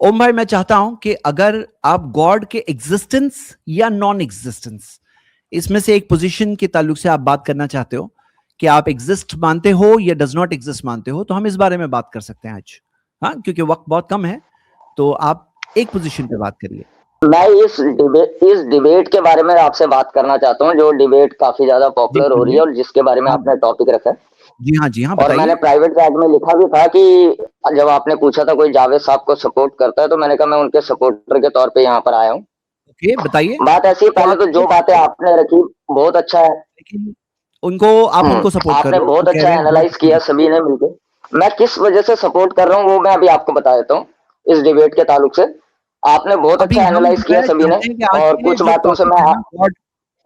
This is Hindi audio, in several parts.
ओम भाई, मैं चाहता हूं कि अगर आप गॉड के एग्जिस्टेंस या नॉन एग्जिस्टेंस, इसमें से एक पोजीशन के ताल्लुक से आप बात करना चाहते हो कि आप एग्जिस्ट मानते हो या डज नॉट एग्जिस्ट मानते हो, तो हम इस बारे में बात कर सकते हैं आज। हाँ, क्योंकि वक्त बहुत कम है, तो आप एक पोजीशन पे बात करिए। मैं इस डिबेट के बारे में आपसे बात करना चाहता हूँ, जो डिबेट काफी ज्यादा जी पॉपुलर हो रही बोलिए। है और जिसके बारे में हाँ, आपने टॉपिक रखा है। जी हाँ, जी हाँ, और मैंने बताइए। प्राइवेट चैट में लिखा भी था कि जब आपने पूछा था कोई जावेद साहब को सपोर्ट करता है, तो मैंने कहा मैं उनके सपोर्टर के तौर पे यहाँ पर आया हूँ। ओके, बताइए। बात ऐसी है, तो पहले आप तो जो बातें आपने रखी बहुत अच्छा है। लेकिन उनको, आप उनको सपोर्ट कर आपने रहे हो, वो बहुत कह अच्छा रहे हैं गॉड एनालाइज को। किया सभी ने मिलकर। मैं किस वजह से सपोर्ट कर रहा हूँ वो मैं अभी आपको बता देता हूँ। इस डिबेट के ताल्लुक से आपने बहुत अभी अच्छा हम एनालाइज जो किया है सभी ने। चाहते हैं कि आज और के कुछ जो बातों से टॉपिक मैं है ना, गॉड,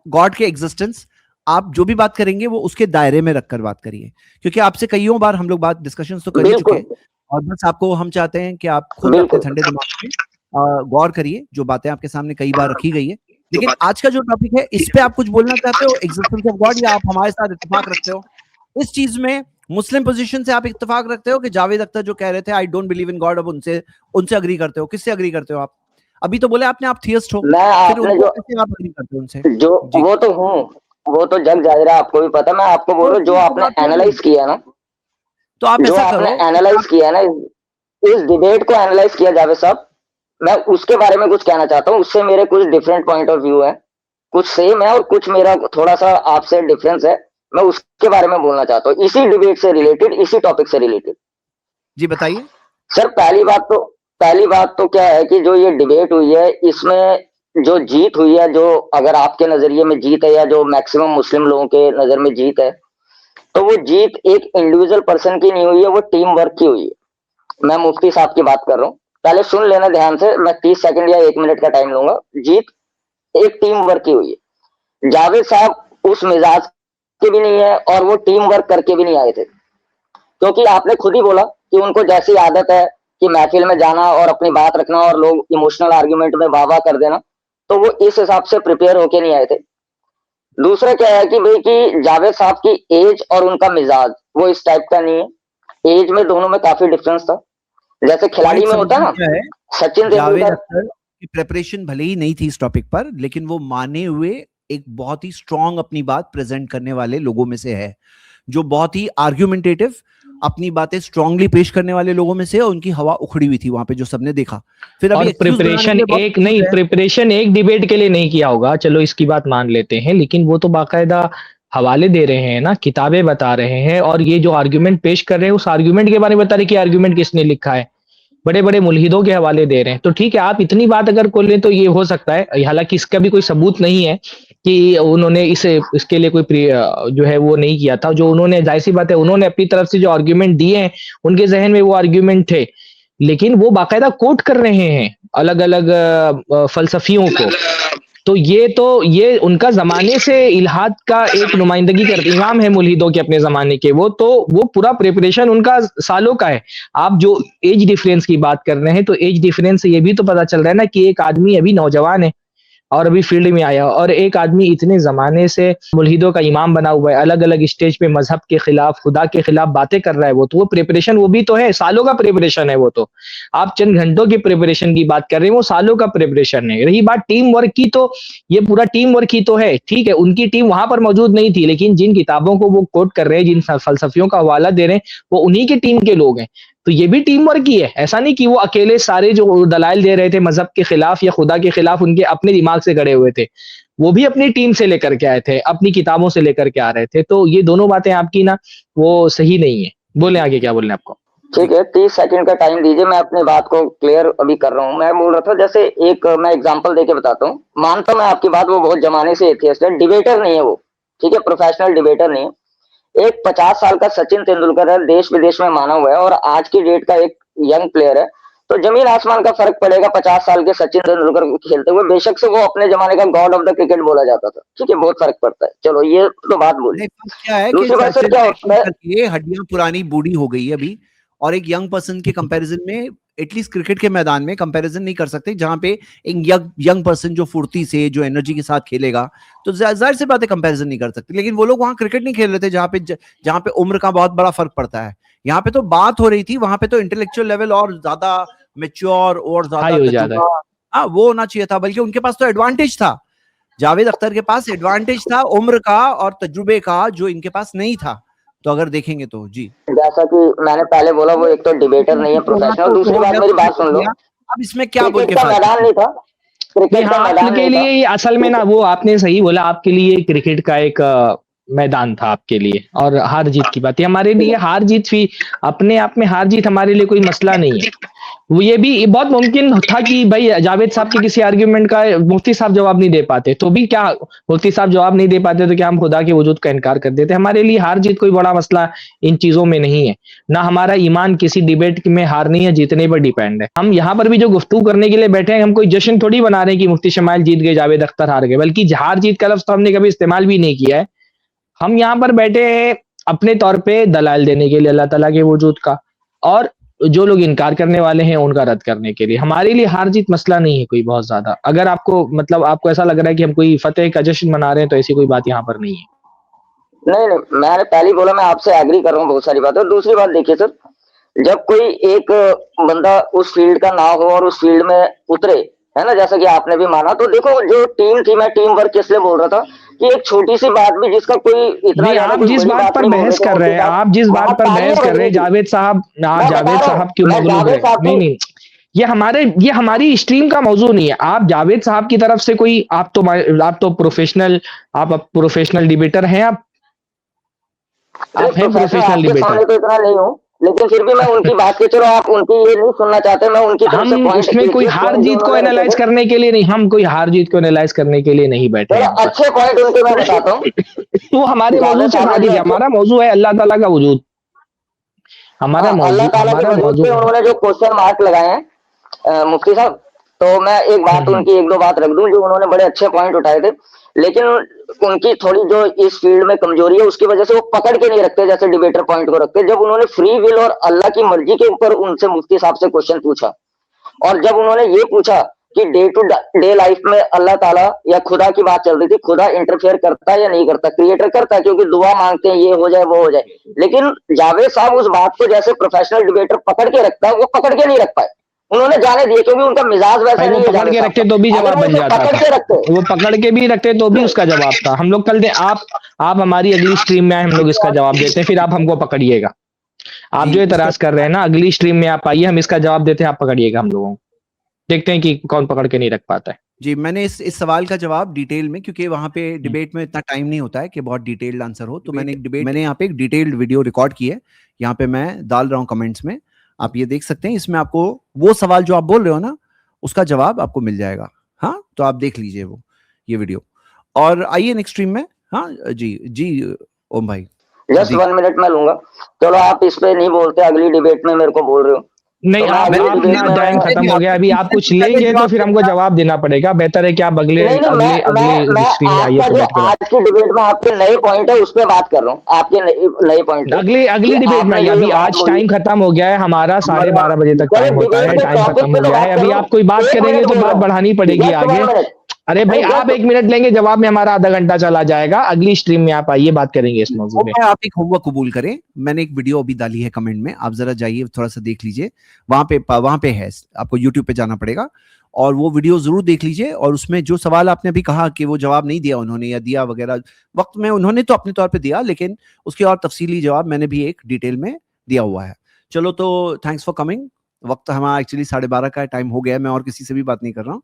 गॉड के एग्जिस्टेंस, आप जो भी बात करेंगे वो उसके दायरे में रखकर बात करिए, क्योंकि आपसे कईयों बार हम लोग बात डिस्कशन तो कर ही चुके बिल्कुल हैं। और बस आपको हम चाहते हैं कि आप खुद अपने बिल्कुल ठंडे दिमाग से गौर करिए, जो बातें आपके सामने कई बार रखी गई है। लेकिन आज का जो टॉपिक है, इस पे आप कुछ बोलना चाहते हो, एग्जिस्टेंस ऑफ गॉड, या आप हमारे साथ इत्तेफाक रखते हो इस चीज में? मुस्लिम पोजीशन से आप इत्तेफाक रखते हो कि जावेद अख्तर जो कह रहे थे I don't believe in God, अब उनसे उनसे अग्री करते हो? किससे अग्री करते हो आप? अभी तो बोले आपने आप थियस्ट हो, मैं फिर आपने उनको जो कैसे आप अग्री करते हो उनसे? जो जी। वो तो हूँ, वो तो जग जाहिर है, आपको भी पता है। मैं आपको बोल तो रहा हूँ जो फिर तो आपने बात हो गई। एनालाइज किया ना, तो आप जो ऐसा आपने करो कि एनालाइज आप, किया ना, इस डिबेट को एनालाइज किया जावेद साहब, मैं उसके बारे में कुछ कहना चाहता हूँ। उससे मेरे कुछ डिफरेंट पॉइंट ऑफ व्यू है, कुछ सेम है और कुछ मेरा थोड़ा सा आपसे डिफरेंस है। मैं उसके बारे में बोलना चाहता हूँ, इसी डिबेट से रिलेटेड, इसी टॉपिक से रिलेटेड। जी बताइए। सर पहली बात तो क्या है कि जो ये डिबेट हुई है, इसमें जो जीत हुई है, जो अगर आपके नजरिए में जीत है या जो मैक्सिमम मुस्लिम लोगों के नजर में जीत है, तो वो जीत एक इंडिविजुअल पर्सन की नहीं हुई है, वो टीम वर्क की हुई है। मैं मुफ्ती साहब की बात कर रहा हूँ, पहले सुन लेना ध्यान से। मैं 30 सेकंड या 1 मिनट का टाइम लूंगा। जीत एक टीम वर्क की हुई है। जावेद साहब उस मिजाज के भी नहीं है और वो टीम वर्क करके भी नहीं आए थे, क्योंकि आपने खुद ही बोला कि उनको जैसी आदत है कि महफिल में जाना और अपनी बात रखना और लोग इमोशनल आर्ग्यूमेंट में वाह वाह कर देना, तो वो इस हिसाब से प्रिपेयर होके नहीं आए थे। दूसरा क्या है कि भाई कि जावेद साहब की एज और उनका मिजाज वो इस टाइप का नहीं है। एज में दोनों में काफी डिफरेंस था। जैसे खिलाड़ी पॉइंट में होता है समझिए ना, क्या है। सचिन जावेद तेंदुलकर। अख्तर की प्रेपरेशन भले ही नहीं थी इस टॉपिक पर, लेकिन वो माने हुए एक बहुत ही स्ट्रांग अपनी बात प्रेजेंट करने वाले लोगों में से है, जो बहुत ही आर्ग्यूमेंटेटिव अपनी बातें स्ट्रांगली पेश करने वाले लोगों में से। और उनकी हवा उखड़ी हुई थी वहां पे, जो सबने देखा। फिर अभी और एक्सक्यूज बनाने के प्रिपरेशन लिए बहुत एक कुछ नहीं, है। प्रिपरेशन एक डिबेट के लिए नहीं किया होगा, चलो इसकी बात मान लेते हैं, लेकिन वो तो बाकायदा हवाले दे रहे हैं ना, किताबें बता रहे हैं, और ये जो आर्ग्यूमेंट पेश कर रहे हैं उस आर्ग्यूमेंट के बारे में बता रहे हैं कि आर्ग्यूमेंट किसने लिखा है। बड़े बड़े मुल्हिदों के हवाले दे रहे हैं। तो ठीक है, आप इतनी बात अगर को लें तो ये हो सकता है, हालांकि इसका भी कोई सबूत नहीं है कि उन्होंने इसके लिए कोई जो है वो नहीं किया था। जो उन्होंने, जाहिर सी बात है, उन्होंने अपनी तरफ से जो आर्ग्यूमेंट दिए हैं, उनके जहन में वो आर्ग्यूमेंट थे, लेकिन वो बाकायदा कोट कर रहे हैं अलग अलग फलसफियों को। तो ये उनका जमाने से इल्हाद का एक नुमाइंदगी करते, इमाम है मुल्हिदों के अपने जमाने के, वो पूरा प्रिपरेशन उनका सालों का है। आप जो एज डिफरेंस की बात कर रहे हैं, तो एज डिफरेंस से ये भी तो पता चल रहा है ना कि एक आदमी अभी नौजवान है और अभी फील्ड में आया, और एक आदमी इतने जमाने से मुल्हिदों का इमाम बना हुआ है, अलग अलग स्टेज पे मजहब के खिलाफ, खुदा के खिलाफ बातें कर रहा है। वो प्रिपरेशन, वो भी तो है, सालों का प्रिपरेशन है वो तो। आप चंद घंटों की प्रिपरेशन की बात कर रहे हैं, वो सालों का प्रिपरेशन है। रही बात टीम वर्क की, तो ये पूरा टीम वर्क ही तो है। ठीक है, उनकी टीम वहां पर मौजूद नहीं थी, लेकिन जिन किताबों को वो कोट कर रहे हैं, जिन फलसफियों का हवाला दे रहे हैं, वो उन्हीं की टीम के लोग हैं। तो ये भी टीम वर्क ही है। ऐसा नहीं कि वो अकेले सारे जो दलाइल दे रहे थे मजहब के खिलाफ या खुदा के खिलाफ, उनके अपने दिमाग से गढ़े हुए थे। वो भी अपनी टीम से लेकर के आए थे, अपनी किताबों से लेकर के आ रहे थे। तो ये दोनों बातें आपकी ना, वो सही नहीं है। बोले आगे क्या बोलने आपको। जी। ठीक है, 30 सेकंड का टाइम दीजिए, मैं अपनी बात को क्लियर अभी कर रहा हूँ। मैं बोल रहा था, जैसे एक मैं एग्जांपल देके बताता हूँ। मानता हूं मैं आपकी बात, वो बहुत जमाने से एथियस्ट है, डिबेटर नहीं है वो। ठीक है, प्रोफेशनल डिबेटर नहीं है। एक 50 साल का सचिन तेंदुलकर है, देश विदेश में माना हुआ है, और आज की डेट का एक यंग प्लेयर है। तो जमीन आसमान का फर्क पड़ेगा 50 साल के सचिन तेंदुलकर को खेलते हुए। बेशक से वो अपने जमाने का गॉड ऑफ द क्रिकेट बोला जाता था, ठीक है, बहुत फर्क पड़ता है। चलो ये तो बात बोली। नहीं, फर्क क्या है कि दूसरी बात सर सचिन क्या होता है, तेंदुलकर की हड्डियां पुरानी बूढ़ी हो गई है अभी, और एक यंग पर्सन के कंपैरिजन में, एटलीस्ट क्रिकेट के मैदान में कंपैरिजन नहीं कर सकते, जहां पे एक यंग पर्सन जो फुर्ती से, जो एनर्जी के साथ खेलेगा, तो जाहिर सी बात है कंपैरिजन नहीं कर सकते। लेकिन वो लोग वहां क्रिकेट नहीं खेल रहे थे जहां पे उम्र का बहुत बड़ा फर्क पड़ता है। यहाँ पे तो बात हो रही थी, वहां पे तो इंटेलेक्चुअल लेवल और ज्यादा मेच्योर और हाई हो ज्यादा जाता है। हाँ वो होना चाहिए था, बल्कि उनके पास तो एडवांटेज था, जावेद अख्तर के पास एडवांटेज था उम्र का और तजुर्बे का, जो इनके पास नहीं था। तो अगर देखेंगे तो जी, जैसा कि मैंने पहले बोला, वो एक तो डिबेटर नहीं है, प्रोफेशनल। दूसरी बात, मेरी बात सुन लो, अब इसमें क्या बोल के क्रिकेट का मैदान नहीं था, नहीं, क्रिकेट का हाँ, मैदान आपके नहीं था। लिए असल में ना, वो आपने सही बोला, आपके लिए क्रिकेट का एक मैदान था आपके लिए, और हार जीत की बात है। हमारे लिए हार जीत भी अपने आप में, हार जीत हमारे लिए कोई मसला नहीं है। वो ये भी बहुत मुमकिन था कि भाई जावेद साहब के किसी आर्ग्यूमेंट का मुफ्ती साहब जवाब नहीं दे पाते, तो भी क्या, मुफ्ती साहब जवाब नहीं दे पाते तो क्या हम खुदा के वजूद का इनकार कर देते? हमारे लिए हार जीत कोई बड़ा मसला इन चीजों में नहीं है। ना हमारा ईमान किसी डिबेट में हारने या जीतने पर डिपेंड है। हम यहाँ पर भी जो गुफ्तगू करने के लिए बैठे हैं, हम कोई जश्न थोड़ी बना रहे हैं कि मुफ्ती शमाइल जीत गए, जावेद अख्तर हार गए, बल्कि हार जीत का लफ्ज तो हमने कभी इस्तेमाल भी नहीं किया है। हम यहाँ पर बैठे हैं अपने तौर पे दलाल देने के लिए अल्लाह ताला के वजूद का, और जो लोग इनकार करने वाले हैं उनका रद्द करने के लिए। हमारे लिए हार जीत मसला नहीं है कोई बहुत ज्यादा। अगर आपको मतलब आपको ऐसा लग रहा है कि हम कोई फतेह का जश्न मना रहे हैं, तो ऐसी कोई बात यहाँ पर नहीं है। नहीं, मैंने पहले ही बोला, मैं आपसे एग्री कर रहा हूँ बहुत सारी बातें। और दूसरी बात देखिए सर, जब कोई एक बंदा उस फील्ड का ना हो और उस फील्ड में उतरे, है ना, जैसा कि आपने भी माना, तो देखो जो टीम थी, मैं टीम वर्क इसलिए बोल रहा था कि एक छोटी सी बात भी जिसका कोई इतना नहीं, ज्यादा आप कोई जिस बड़ी बात बात पर नहीं बोल बहस रहे थे, कर रहे हैं, आप जिस वहां बात पर तालियां बहस कर बज रहे रही हैं, थी। जावेद साहब मैं बता जावेद रहा साहब हूँ, क्यों मैं मगलूब जावेद है? साहब नहीं की, नहीं, ये हमारी स्ट्रीम का मौजू नहीं है। आप जावेद साहब की तरफ से कोई, आप तो प्रोफेशनल, आप प्रोफेशनल डिबेटर हैं, आप हैं प्रोफेसर प्रोफेशनल आपके डिबेटर। सामने तो इतना नहीं हूँ, लेकिन फिर भी मैं उनकी बात के, चलो आप उनकी ये नहीं सुनना चाहते, मैं उनकी तरफ से हम पॉइंट, उसमें कोई एथियस हार पॉइंट जो जीत को उन्होंने रखे एनालाइज थे, करने के लिए नहीं, हम कोई हार जीत को एनालाइज करने के लिए नहीं बैठे हैं चलो यहाँ पर। अच्छे पॉइंट उनके मैं बताता हूँ। वो हमारे मौजू जावेद से साहब ने खारिज जो है। हमारा मौजू है अल्लाह ताला का वजूद। हाँ, अल्लाह ताला के हमारा वजूद मौजू पे उन्होंने जो क्वेश्चन मार्क लगाए हैं मुफ्ती साहब, तो मैं एक बात उनकी, एक दो बात रख दूं, जो उन्होंने बड़े अच्छे पॉइंट उठाए थे, लेकिन उनकी थोड़ी जो इस फील्ड में कमजोरी है, उसकी वजह से वो पकड़ के नहीं रखते जैसे डिबेटर पॉइंट को रखते। जब उन्होंने फ्री विल और अल्लाह की मर्जी के ऊपर उनसे मुफ्ती साहब से क्वेश्चन पूछा, और जब उन्होंने ये पूछा कि डे टू डे लाइफ में अल्लाह ताला या खुदा की बात चल रही थी, खुदा इंटरफेयर करता है या नहीं करता? क्रिएटर करता है, क्योंकि दुआ मांगते हैं ये हो जाए वो हो जाए, लेकिन जावेद साहब उस बात को जैसे प्रोफेशनल डिबेटर पकड़ के रखता है, वो पकड़ के नहीं रख पाए। उन्होंने जाने दिए, क्योंकि उनका मिजाज वैसा भाई, वो नहीं है पकड़ जावेद के साहब रखते का। तो भी अगर जवाब वो बन उसे जाता पकड़ था। के रखते, वो पकड़ के भी रखते तो भी उसका जवाब था। हम लोग कल दे आप हमारी अगली स्ट्रीम में आए, हम लोग इसका जवाब देते हैं, फिर आप हमको पकड़िएगा। आप जी जो इसका एतराज कर रहे हैं ना, अगली स्ट्रीम में आप आइए, हम इसका जवाब देते हैं, आप पकड़िएगा हम लोगों को। देखते हैं कि कौन पकड़ के नहीं रख पाता है। जी, मैंने इस सवाल का जवाब डिटेल में, क्योंकि वहां पे डिबेट में इतना टाइम नहीं होता है कि बहुत डिटेल्ड आंसर हो, तो मैंने यहाँ पे एक डिटेल्ड वीडियो रिकॉर्ड की है, यहाँ पे मैं डाल रहा हूँ कमेंट्स में, आप ये देख सकते हैं। इसमें आपको वो सवाल जो आप बोल रहे हो ना, उसका जवाब आपको मिल जाएगा। हाँ, तो आप देख लीजिए वो ये वीडियो, और आइए नेक्स्ट स्ट्रीम में। हाँ जी जी ओम भाई, जस्ट 1 मिनट में लूंगा। चलो आप इस पे नहीं बोलते, अगली डिबेट में मेरे को बोल रहे हो, नहीं, तो मैं आप अगली अपना डिबेट में टाइम खत्म हो गया। अभी आप कुछ लेंगे तो फिर हमको जवाब देना पड़ेगा। बेहतर है कि आप अगले नहीं, अगले अगले स्ट्रीम में आइए आपका तो जो बैठ के बात। आज की डिबेट में आपके नए पॉइंट है उस पे बात कर रहा हूँ, आपके नए पॉइंट पे, अगली कि डिबेट में आपने आइए। जो अभी ये बात आज बोली। टाइम खत्म हो गया है हमारा, 12:30 बजे तक चलो टाइम होता डिबेट है, में टाइम टॉपिक खत्म पे हो तो गया है। बात कर अभी रहा आप कोई बात हूँ, 1 करेंगे मिनट तो बोल बात रहा हूँ, बढ़ानी पड़ेगी जस्ट आगे। 1 मिनट। अरे भाई, नहीं, आप 1 मिनट लेंगे, जवाब में हमारा आधा घंटा चला जाएगा। अगली स्ट्रीम में आप आइए, बात करेंगे इस मौजू में। आप एक होमवर्क कबूल करें, मैंने एक वीडियो अभी डाली है कमेंट में, आप जरा जाइए थोड़ा सा देख लीजिए, वहां पे है, आपको यूट्यूब पे जाना पड़ेगा, और वो वीडियो जरूर देख लीजिए। और उसमें जो सवाल आपने अभी कहा कि वो जवाब नहीं दिया उन्होंने या दिया वगैरह वक्त में, उन्होंने तो अपने तौर पे दिया, लेकिन उसके और तफसीली जवाब मैंने भी एक डिटेल में दिया हुआ है। चलो, तो थैंक्स फॉर कमिंग। वक्त हमारा एक्चुअली 12:30 का टाइम हो गया है, मैं और किसी से भी बात नहीं कर रहा हूँ,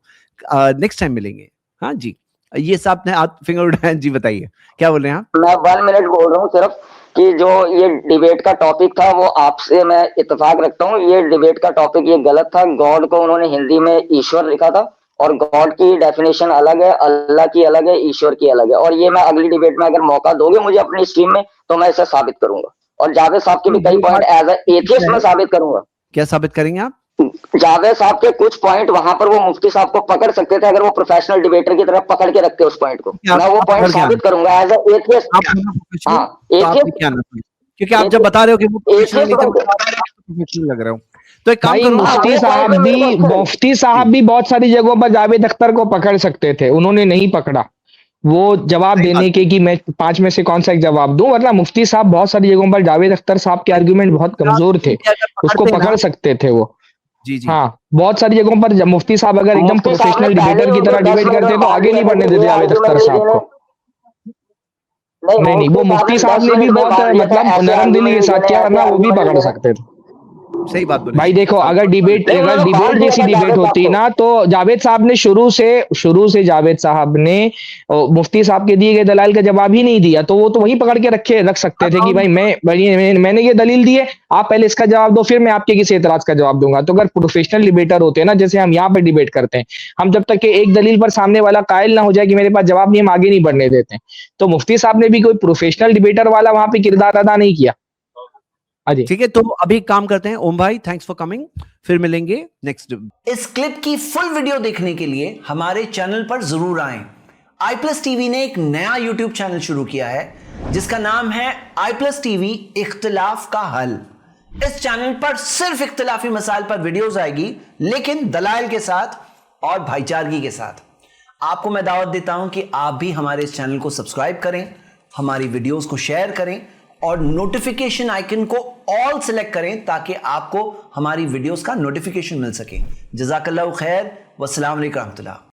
नेक्स्ट टाइम मिलेंगे। हाँ जी, ये साहब ने हाथ फिंगर उठाया जी, बताइए क्या बोल रहे हैं आप? मैं 1 मिनट बोल रहा हूँ सिर्फ, कि जो ये डिबेट का टॉपिक था वो आपसे मैं इत्तेफाक रखता हूँ, ये डिबेट का टॉपिक ये गलत था। गॉड को उन्होंने हिंदी में ईश्वर लिखा था, और गॉड की डेफिनेशन अलग है, अल्लाह की अलग है, ईश्वर की अलग है। और ये मैं अगली डिबेट में अगर मौका दोगे मुझे अपनी स्ट्रीम में, तो मैं इसे साबित करूंगा, और जावेद साहब के भी कई पॉइंट एज एथियस्ट में साबित करूंगा। क्या साबित करेंगे आप? जावेद साहब के कुछ पॉइंट वहां पर वो मुफ्ती साहब को पकड़ सकते थे, अगर वो प्रोफेशनल डिबेटर की तरफ पकड़ के रखते उस पॉइंट को, मैं वो पॉइंट साबित करूंगा एज एथियस्ट। हाँ, क्योंकि आप जब बता रहे हो कि वो प्रोफेशनल लग रहे हो, तो एक काम भाई, करो, मुफ्ती साहब भी बहुत सारी जगहों पर जावेद अख्तर को पकड़ सकते थे, उन्होंने नहीं पकड़ा। वो जवाब देने के कि मैं 5 में से कौन सा एक जवाब दूं, मतलब मुफ्ती साहब बहुत सारी जगहों पर जावेद अख्तर साहब के आर्गुमेंट बहुत कमजोर थे, उसको पकड़ सकते थे वो। जी जी हाँ, बहुत सारी जगहों पर जब मुफ्ती साहब अगर एकदम मुफ्ती साहब ने प्रोफेशनल पहले डिबेटर ही की तरह उनको 10 डिबेट मिनट करते में तो बात आगे नहीं करने बढ़ने के देते लिए जावेद अख्तर आर्गुमेंट साहब देने को। नहीं नहीं, वो मुफ्ती साहब मुफ्ती ने साहब 10 ने भी मिनट में बहुत बात लिया था मतलब ऐसे नरम दिली के आर्गुमेंट नहीं साथ देने किया, ऐसे वरना वो भी आर्गुमेंट नहीं पकड़ देने सकते थे। सही बात बोले भाई शेख। देखो, अगर डिबेट नहीं अगर उन्होंने डिबेट कॉल दिया जैसी था डिबेट जावेद साहब होती को। ना, तो जावेद साहब ने शुरू से जावेद साहब ने मुफ्ती साहब के दिए गए दलाल का जवाब ही नहीं दिया, तो वो तो वही पकड़ के रख सकते थे कि भाई मैंने ये दलील दी है, आप पहले इसका जवाब दो, फिर मैं आपके किसी एतराज का जवाब दूंगा। तो अगर प्रोफेशनल डिबेटर होते हैं ना, जैसे हम यहाँ पे डिबेट करते हैं, हम जब तक कि एक दलील पर सामने वाला कायल ना हो जाए कि मेरे पास जवाब नहीं, हम आगे नहीं बढ़ने देते हैं। तो मुफ्ती साहब ने भी कोई प्रोफेशनल डिबेटर वाला वहां पे किरदार अदा नहीं किया। अजय, ठीक है, तो अभी एक काम करते हैं ओम भाई, थैंक्स फॉर कमिंग, फिर मिलेंगे नेक्स्ट। इस क्लिप की फुल वीडियो देखने के लिए हमारे चैनल पर जरूर आएं। iPlus TV ने एक नया YouTube चैनल शुरू किया है जिसका नाम है iPlus TV इख्तिलाफ का हल। इस चैनल पर सिर्फ इख्तिलाफी मसाइल पर वीडियोस आएगी, लेकिन दलाइल के साथ और भाईचारगी के साथ। आपको मैं दावत देता हूं कि आप भी हमारे इस चैनल को सब्सक्राइब करें, हमारी वीडियोस को शेयर करें और नोटिफिकेशन आइकन को ऑल सेलेक्ट करें ताकि आपको हमारी वीडियोस का नोटिफिकेशन मिल सके। जज़ाकल्लाहु खैर, वस्सलाम अलैकुम रहमतुल्लाह।